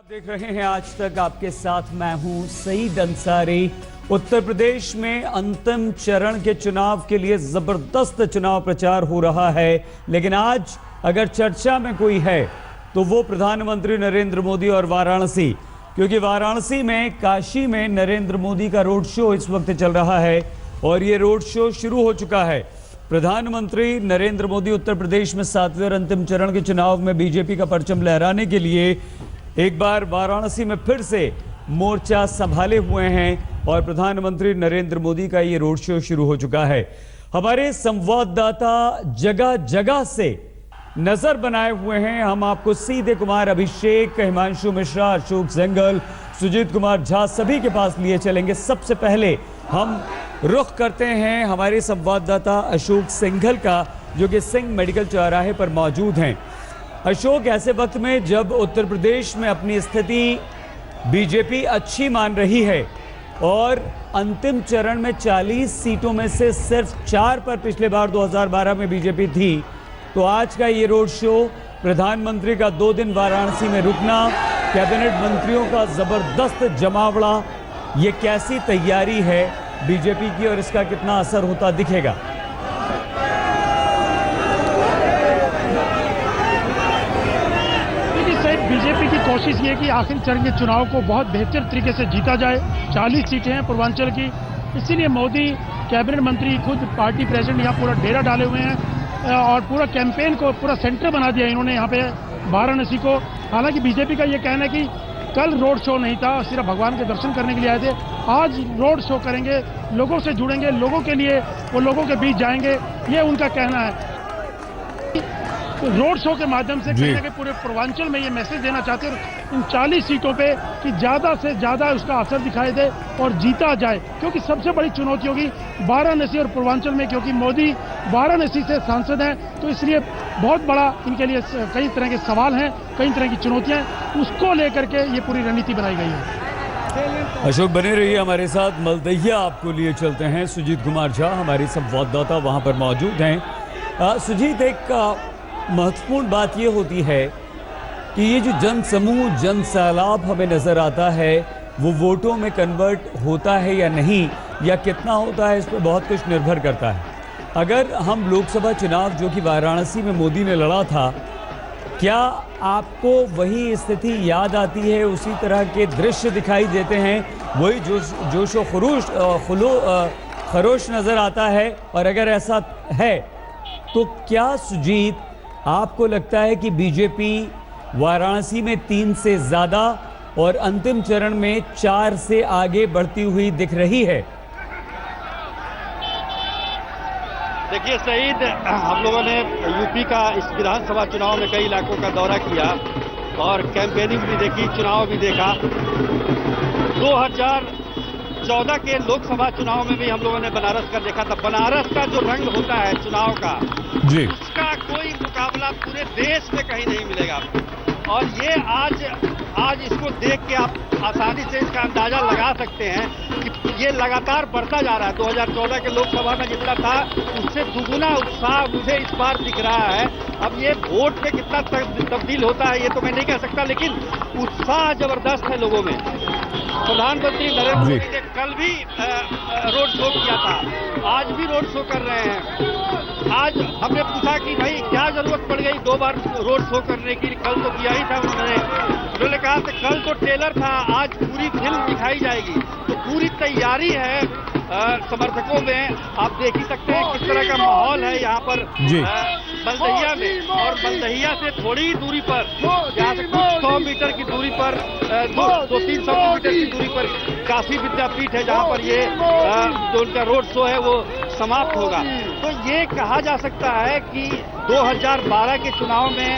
देख रहे हैं आज तक, आपके साथ मैं हूं सईद अंसारी। उत्तर प्रदेश में अंतिम चरण के चुनाव के लिए जबरदस्त चुनाव प्रचार हो रहा है, लेकिन आज अगर चर्चा में कोई है तो वो प्रधानमंत्री नरेंद्र मोदी और वाराणसी, क्योंकि वाराणसी में, काशी में नरेंद्र मोदी का रोड शो इस वक्त चल रहा है और ये रोड शो शुरू हो चुका है। प्रधानमंत्री नरेंद्र मोदी उत्तर प्रदेश में 7वें और अंतिम चरण के चुनाव में बीजेपी का परचम लहराने के लिए एक बार वाराणसी में फिर से मोर्चा संभाले हुए हैं और प्रधानमंत्री नरेंद्र मोदी का ये रोड शो शुरू हो चुका है। हमारे संवाददाता जगह जगह से नजर बनाए हुए हैं। हम आपको सीधे कुमार अभिषेक, हिमांशु मिश्रा, अशोक सेंगल, सुजीत कुमार झा सभी के पास लिए चलेंगे। सबसे पहले हम रुख करते हैं हमारे संवाददाता अशोक सेंगल का, जो कि सिंह मेडिकल चौराहे पर मौजूद हैं। अशोक, ऐसे वक्त में जब उत्तर प्रदेश में अपनी स्थिति बीजेपी अच्छी मान रही है और अंतिम चरण में 40 सीटों में से सिर्फ 4 पर पिछले बार 2012 में बीजेपी थी, तो आज का ये रोड शो, प्रधानमंत्री का 2 दिन वाराणसी में रुकना, कैबिनेट मंत्रियों का जबरदस्त जमावड़ा, ये कैसी तैयारी है बीजेपी की और इसका कितना असर होता दिखेगा? बीजेपी की कोशिश ये है कि आखिरी चरण के चुनाव को बहुत बेहतर तरीके से जीता जाए। 40 सीटें हैं पूर्वांचल की, इसीलिए मोदी, कैबिनेट मंत्री, खुद पार्टी प्रेसिडेंट यहाँ पूरा डेरा डाले हुए हैं और पूरा कैंपेन को पूरा सेंटर बना दिया इन्होंने यहाँ पे वाराणसी को। हालांकि बीजेपी का ये कहना है कि कल रोड शो नहीं था, सिर्फ भगवान के दर्शन करने के लिए आए थे। आज रोड शो करेंगे, लोगों से जुड़ेंगे, लोगों के लिए वो लोगों के बीच जाएंगे, ये उनका कहना है। रोड शो के माध्यम से कहीं ना कहीं पूरे पूर्वांचल में ये मैसेज देना चाहते हैं इन 40 सीटों पे कि ज्यादा से ज्यादा उसका असर दिखाई दे और जीता जाए, क्योंकि सबसे बड़ी चुनौती होगी वाराणसी और पूर्वांचल में, क्योंकि मोदी वाराणसी से सांसद हैं, तो इसलिए बहुत बड़ा इनके लिए कई तरह के सवाल हैं, कई तरह की चुनौतियां हैं, उसको लेकर के ये पूरी रणनीति बनाई गई है। अशोक, बने रहिए हमारे साथ। मलदहिया आपको लिए चलते हैं। सुजीत कुमार झा हमारी संवाददाता वहां पर मौजूद हैं। सुजीत, एक महत्वपूर्ण बात यह होती है कि ये जो जन समूह, जन सैलाब हमें नजर आता है, वो वोटों में कन्वर्ट होता है या नहीं, या कितना होता है, इस पर बहुत कुछ निर्भर करता है। अगर हम लोकसभा चुनाव जो कि वाराणसी में मोदी ने लड़ा था, क्या आपको वही स्थिति याद आती है? उसी तरह के दृश्य दिखाई देते हैं, वही जोश खरोश नजर आता है? और अगर ऐसा है तो क्या सुजीत, आपको लगता है कि बीजेपी वाराणसी में 3 से ज्यादा और अंतिम चरण में 4 से आगे बढ़ती हुई दिख रही है? देखिए सईद, हम लोगों ने यूपी का इस विधानसभा चुनाव में कई इलाकों का दौरा किया और कैंपेनिंग भी देखी, चुनाव भी देखा। 2014 के लोकसभा चुनाव में भी हम लोगों ने बनारस का देखा था। बनारस का जो रंग होता है चुनाव का जी, उसका कोई मुकाबला पूरे देश में कहीं नहीं मिलेगा। और ये आज इसको देख के आप आसानी से इसका अंदाजा लगा सकते हैं कि ये लगातार बढ़ता जा रहा है। 2014 के लोकसभा में जितना था उससे दुगुना उत्साह मुझे इस बार दिख रहा है। अब ये वोट में कितना तब्दील होता है ये तो मैं नहीं कह सकता, लेकिन उत्साह जबरदस्त है लोगों में। प्रधानमंत्री नरेंद्र मोदी ने कल भी रोड शो किया था, आज भी रोड शो कर रहे हैं। आज हमने पूछा कि भाई क्या जरूरत पड़ गई 2 बार रोड शो करने की, कल तो किया ही था उन्होंने कहा कि कल तो ट्रेलर था, आज पूरी फिल्म दिखाई जाएगी। तो पूरी तैयारी है समर्थकों में। आप देख ही सकते हैं किस तरह का माहौल है यहाँ पर बलदहिया में। और बलदहिया से थोड़ी दूरी पर, यहाँ से कुछ 100 मीटर की दूरी पर, 200-300 मीटर की दूरी पर काशी विद्यापीठ है, जहाँ पर ये जो उनका रोड शो है वो समाप्त होगा। तो ये कहा जा सकता है कि 2012 के चुनाव में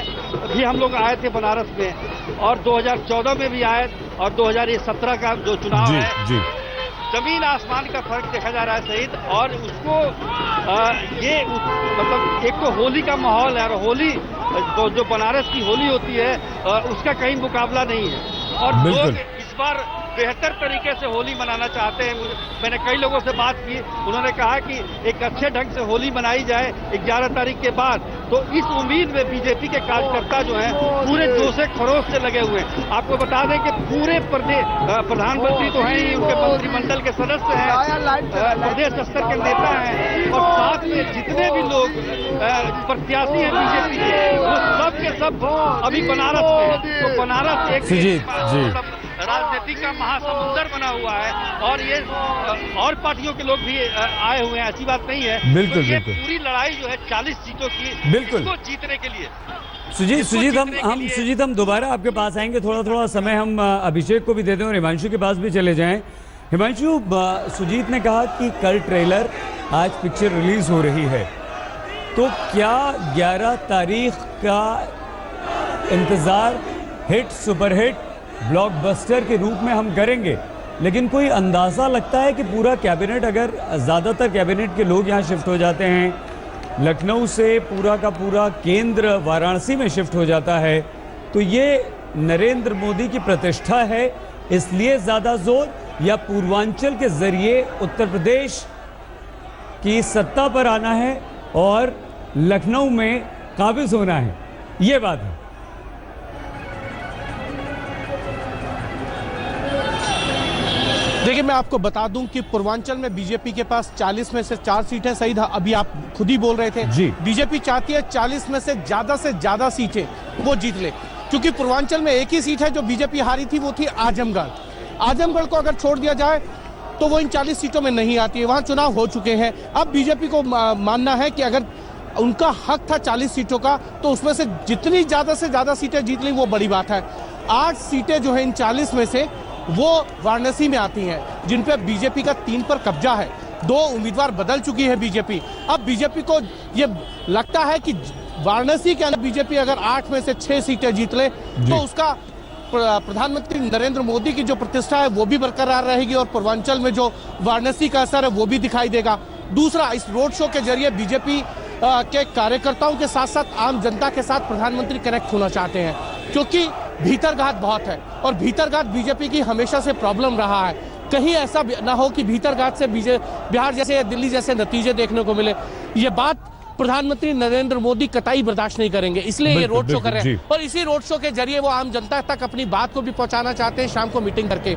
भी हम लोग आए थे बनारस में, और 2014 में भी आए, और 2017 का जो चुनाव है, जमीन आसमान का फर्क देखा जा रहा है सईद। और उसको मतलब एक तो होली का माहौल है, और होली जो बनारस की होली होती है उसका कहीं मुकाबला नहीं है। और लोग इस बार बेहतर तरीके से होली मनाना चाहते हैं। मैंने कई लोगों से बात की, उन्होंने कहा कि एक अच्छे ढंग से होली मनाई जाए 11 तारीख के बाद। तो इस उम्मीद में बीजेपी के कार्यकर्ता जो हैं पूरे जोश खरोश से लगे हुए हैं। आपको बता दें कि पूरे प्रधानमंत्री तो हैं ही, उनके मंत्रिमंडल के सदस्य हैं, प्रदेश स्तर के नेता हैं, और साथ में जितने भी लोग प्रत्याशी हैं बीजेपी के, वो सब के सब अभी बनारस में हैं। तो बनारस एक राजनीति का महासमुंदर बना हुआ है, और ये और पार्टियों के लोग भी आए हुए हैं, ऐसी बात नहीं है। बिल्कुल, तो ये बिल्कुल। पूरी लड़ाई जो है 40 सीटों की, बिल्कुल, इसको जीतने के लिए। सुजीत हम दोबारा आपके पास आएंगे। थोड़ा समय हम अभिषेक को भी दे दें और हिमांशु के पास भी चले जाएं। हिमांशु, सुजीत ने कहा कि कल ट्रेलर, आज पिक्चर रिलीज हो रही है, तो क्या 11 तारीख का इंतजार हिट, सुपरहिट, ब्लॉकबस्टर के रूप में हम करेंगे? लेकिन कोई अंदाज़ा लगता है कि पूरा कैबिनेट, अगर ज़्यादातर कैबिनेट के लोग यहाँ शिफ्ट हो जाते हैं, लखनऊ से पूरा का पूरा केंद्र वाराणसी में शिफ्ट हो जाता है, तो ये नरेंद्र मोदी की प्रतिष्ठा है, इसलिए ज़्यादा जोर, या पूर्वांचल के जरिए उत्तर प्रदेश की सत्ता पर आना है और लखनऊ में काबिज होना है, ये बात है? देखिए, मैं आपको बता दूं कि पूर्वांचल में बीजेपी के पास 40 में से 4 सीटें, सही था, अभी आप खुद ही बोल रहे थे जी। बीजेपी चाहती है 40 में से ज्यादा सीटें वो जीत ले, क्योंकि पूर्वांचल में एक ही सीट है जो बीजेपी हारी थी, वो थी आजमगढ़। आजमगढ़ को अगर छोड़ दिया जाए तो वो इन 40 सीटों में नहीं आती है, वहां चुनाव हो चुके हैं। अब बीजेपी को मानना है कि अगर उनका हक था 40 सीटों का, तो उसमें से जितनी ज्यादा से ज्यादा सीटें जीत ली वो बड़ी बात है। 8 सीटें जो है इन 40 में से वो वाराणसी में आती हैं, जिन पे बीजेपी का 3 पर कब्जा है। 2 उम्मीदवार बदल चुकी है बीजेपी। अब बीजेपी को ये लगता है कि वाराणसी के अंदर बीजेपी अगर 8 में से 6 सीटें जीत ले तो उसका प्रधानमंत्री नरेंद्र मोदी की जो प्रतिष्ठा है वो भी बरकरार रहेगी, और पूर्वांचल में जो वाराणसी का असर है वो भी दिखाई देगा। दूसरा, इस रोड शो के जरिए बीजेपी के कार्यकर्ताओं के साथ साथ आम जनता के साथ प्रधानमंत्री कनेक्ट होना चाहते हैं, क्योंकि भीतरघात बहुत है और भीतरघात बीजेपी की हमेशा से प्रॉब्लम रहा है। कहीं ऐसा ना हो कि भीतरघात से बिहार जैसे या दिल्ली जैसे नतीजे देखने को मिले। ये बात प्रधानमंत्री नरेंद्र मोदी कतई बर्दाश्त नहीं करेंगे, इसलिए ये रोड शो कर रहे हैं, और इसी रोड शो के जरिए वो आम जनता तक अपनी बात को भी पहुंचाना चाहते हैं, शाम को मीटिंग करके।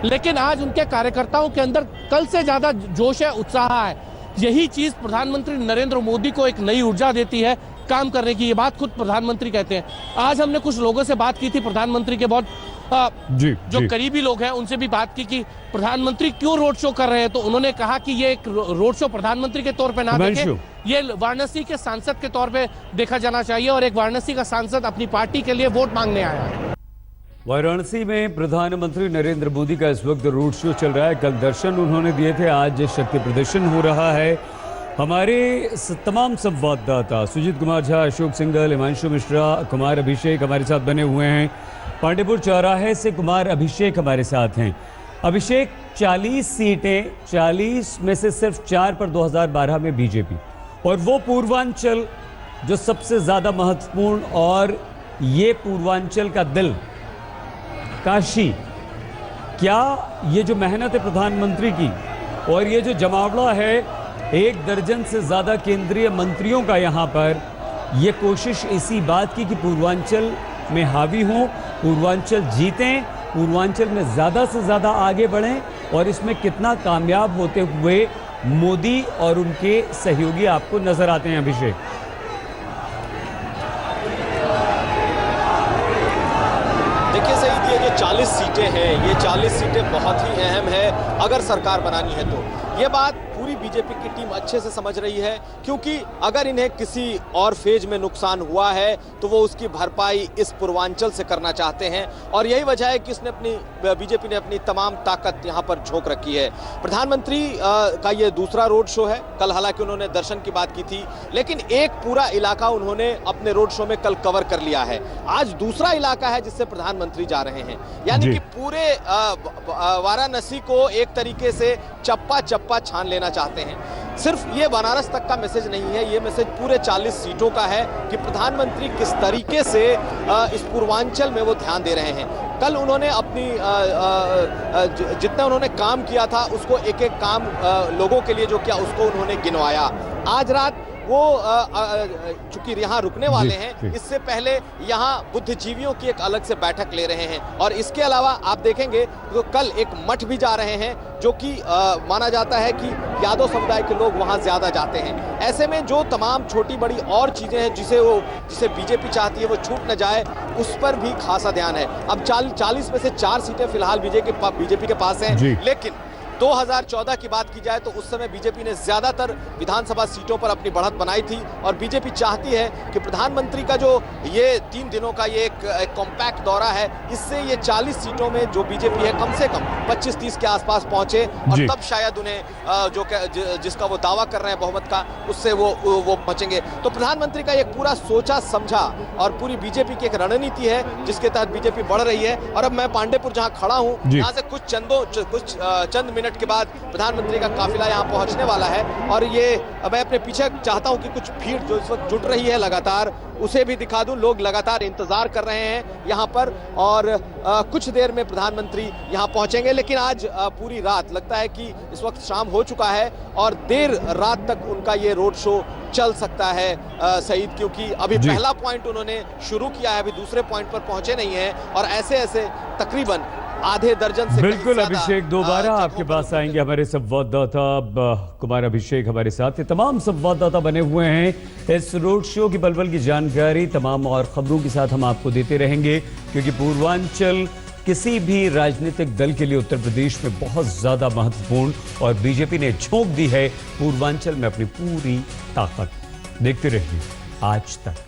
लेकिन आज उनके कार्यकर्ताओं के अंदर कल से ज्यादा जोश है, उत्साह है। यही चीज प्रधानमंत्री नरेंद्र मोदी को एक नई ऊर्जा देती है काम करने की। ये बात खुद प्रधानमंत्री कहते हैं। आज हमने कुछ लोगों से बात की थी, प्रधानमंत्री के बहुत जो करीबी लोग हैं उनसे भी बात की कि प्रधानमंत्री क्यों रोड शो कर रहे हैं, तो उन्होंने कहा कि ये एक रोड शो प्रधानमंत्री के तौर पे ना देखें, ये वाराणसी के सांसद के तौर पे देखा जाना चाहिए, और एक वाराणसी का सांसद अपनी पार्टी के लिए वोट मांगने आया है। वाराणसी में प्रधानमंत्री नरेंद्र मोदी का इस वक्त रोड शो चल रहा है। कल दर्शन उन्होंने दिए थे, आज शक्ति प्रदर्शन हो रहा है। हमारे तमाम संवाददाता सुजीत कुमार झा, अशोक सिंघल, हिमांशु मिश्रा, कुमार अभिषेक हमारे साथ बने हुए हैं। पांडेपुर चौराहे से कुमार अभिषेक हमारे साथ हैं। अभिषेक, 40 सीटें, 40 में से सिर्फ 4 पर 2012 में बीजेपी, और वो पूर्वांचल जो सबसे ज़्यादा महत्वपूर्ण, और ये पूर्वांचल का दिल काशी। क्या ये जो मेहनत है प्रधानमंत्री की और ये जो जमावड़ा है 1 दर्जन से ज़्यादा केंद्रीय मंत्रियों का यहाँ पर, ये कोशिश इसी बात की कि पूर्वांचल में हावी हों, पूर्वांचल जीतें, पूर्वांचल में ज़्यादा से ज़्यादा आगे बढ़ें, और इसमें कितना कामयाब होते हुए मोदी और उनके सहयोगी आपको नजर आते हैं? अभिषेक, देखिए सही, ये जो 40 सीटें हैं, ये 40 सीटें बहुत ही अहम है अगर सरकार बनानी है तो। ये बात पूरी बीजेपी की टीम अच्छे से समझ रही है, क्योंकि अगर इन्हें किसी और फेज में नुकसान हुआ है तो वो उसकी भरपाई इस पूर्वांचल से करना चाहते हैं, और यही वजह है कि बीजेपी ने अपनी तमाम ताकत यहाँ पर झोंक रखी है। प्रधानमंत्री का ये दूसरा रोड शो है। कल हालांकि उन्होंने दर्शन की बात की थी, लेकिन एक पूरा इलाका उन्होंने अपने रोड शो में कल कवर कर लिया है। आज दूसरा इलाका है जिससे प्रधानमंत्री जा रहे हैं, यानी कि पूरे वाराणसी को एक तरीके से चप्पा चप्पा छान लेना चाहते हैं। सिर्फ ये बनारस तक का मैसेज नहीं है, ये मैसेज पूरे 40 सीटों का है कि प्रधानमंत्री किस तरीके से इस पूर्वांचल में वो ध्यान दे रहे हैं। कल उन्होंने अपनी जितना उन्होंने काम किया था उसको एक एक काम लोगों के लिए जो किया उसको उन्होंने गिनवाया। आज रात वो चूंकि यहाँ रुकने वाले हैं, इससे पहले यहाँ बुद्धिजीवियों की एक अलग से बैठक ले रहे हैं। और इसके अलावा आप देखेंगे तो कल एक मठ भी जा रहे हैं जो कि माना जाता है कि यादव समुदाय के लोग वहाँ ज्यादा जाते हैं। ऐसे में जो तमाम छोटी बड़ी और चीजें हैं जिसे बीजेपी चाहती है वो छूट न जाए, उस पर भी खासा ध्यान है। अब 40 में से 4 सीटें फिलहाल बीजेपी के पास हैं, लेकिन 2014 की बात की जाए तो उस समय बीजेपी ने ज्यादातर विधानसभा सीटों पर अपनी बढ़त बनाई थी और बीजेपी चाहती है कि प्रधानमंत्री का जो ये 3 दिनों का ये एक कॉम्पैक्ट दौरा है, इससे ये 40 सीटों में जो बीजेपी है कम से कम 25-30 के आसपास पहुंचे और तब शायद उन्हें जिसका वो दावा कर रहे हैं बहुमत का, उससे वो पहुंचेंगे। तो प्रधानमंत्री का एक पूरा सोचा समझा और पूरी बीजेपी की एक रणनीति है जिसके तहत बीजेपी बढ़ रही है। और अब मैं पांडेपुर जहां खड़ा हूं, यहां से कुछ चंद मिनट के बाद प्रधानमंत्री का काफिला यहां पहुंचने वाला है और ये मैं अपने पीछे चाहता हूं कि कुछ भीड़ जो इस वक्त जुट रही है लगातार, उसे भी दिखा दूं। लोग लगातार इंतजार कर रहे हैं यहां पर और कुछ देर में प्रधानमंत्री यहां पहुंचेंगे। लेकिन आज पूरी रात लगता है कि इस वक्त शाम हो चुका है और देर रात तक उनका ये रोड शो चल सकता है सईद, क्योंकि अभी पहला पॉइंट उन्होंने शुरू किया है, अभी दूसरे पॉइंट पर पहुंचे नहीं है और ऐसे तकरीबन आधे दर्जन से बिल्कुल। अभिषेक दोबारा आपके पास आएंगे, हमारे संवाददाता कुमार अभिषेक हमारे साथ। ये तमाम संवाददाता बने हुए हैं इस रोड शो की पल-पल की जानकारी तमाम और खबरों के साथ हम आपको देते रहेंगे, क्योंकि पूर्वांचल किसी भी राजनीतिक दल के लिए उत्तर प्रदेश में बहुत ज्यादा महत्वपूर्ण और बीजेपी ने झोंक दी है पूर्वांचल में अपनी पूरी ताकत। देखते रहिए आज तक।